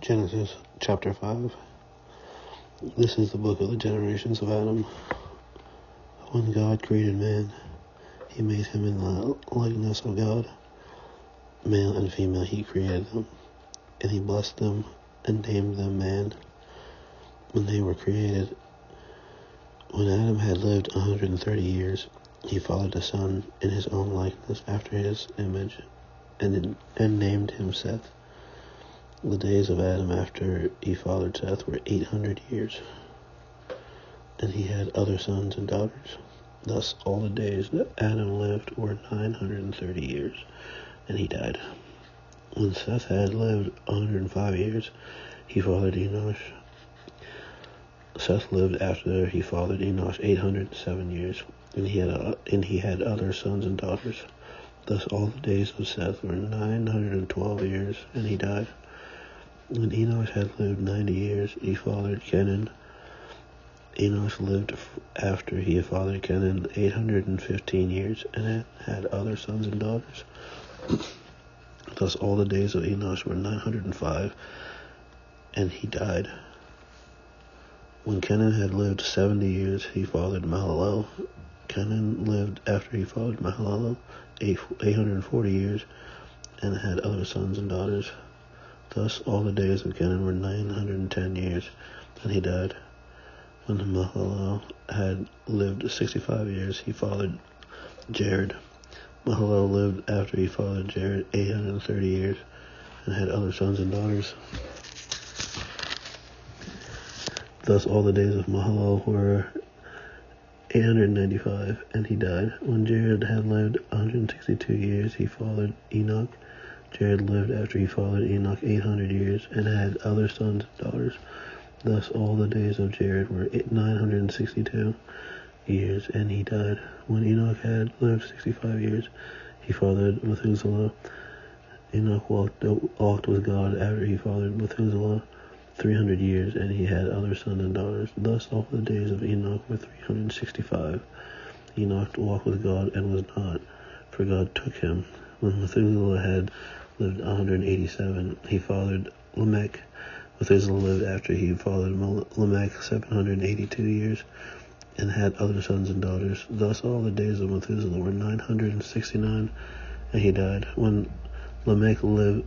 Genesis chapter 5. This is the book of the generations of Adam. When God created man, he made him in the likeness of God. Male and female he created them, and he blessed them and named them man. When they were created, when Adam had lived 130 years, he fathered a son in his own likeness after his image, and named him Seth. The days of Adam after he fathered Seth were 800 years, and he had other sons and daughters. Thus all the days that Adam lived were 930 years, and he died. When Seth had lived 105 years, he fathered Enosh. Seth lived after he fathered Enosh 807 years, and he had other sons and daughters. Thus all the days of Seth were 912 years, and he died. When Enosh had lived 90 years, he fathered Kenan. Enosh lived after he had fathered Kenan 815 years, and had other sons and daughters. Thus all the days of Enosh were 905, and he died. When Kenan had lived 70 years, he fathered Mahalalel. Kenan lived after he fathered Mahalalel 840 years, and had other sons and daughters. Thus all the days of Kenan were 910 years, and he died. When Mahalalel had lived 65 years, he fathered Jared. Mahalalel lived after he fathered Jared 830 years, and had other sons and daughters. Thus all the days of Mahalalel were 895, and he died. When Jared had lived 162 years, he fathered Enoch. Jared lived after he fathered Enoch 800 years, and had other sons and daughters. Thus all the days of Jared were 962 years, and he died. When Enoch had lived 65 years, he fathered Methuselah. Enoch walked with God after he fathered Methuselah 300 years, and he had other sons and daughters. Thus all the days of Enoch were 365. Enoch walked with God and was not, for God took him. When Methuselah had lived 187, he fathered Lamech. Methuselah lived after he fathered Lamech 782 years, and had other sons and daughters. Thus all the days of Methuselah were 969, and he died. When Lamech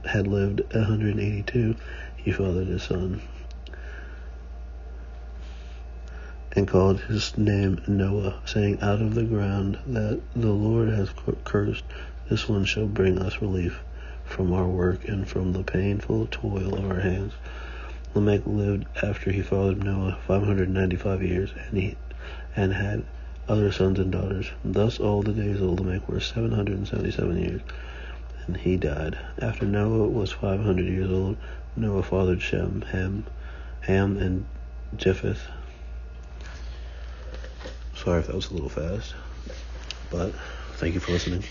had lived 182, he fathered his son, and called his name Noah, saying, Out of the ground that the Lord has cursed, this one shall bring us relief from our work and from the painful toil of our hands. Lamech lived after he fathered Noah 595 years, and had other sons and daughters. Thus all the days of Lamech were 777 years, and he died. After Noah was 500 years old, Noah fathered Shem, Ham, and Japheth. Sorry if that was a little fast, but thank you for listening.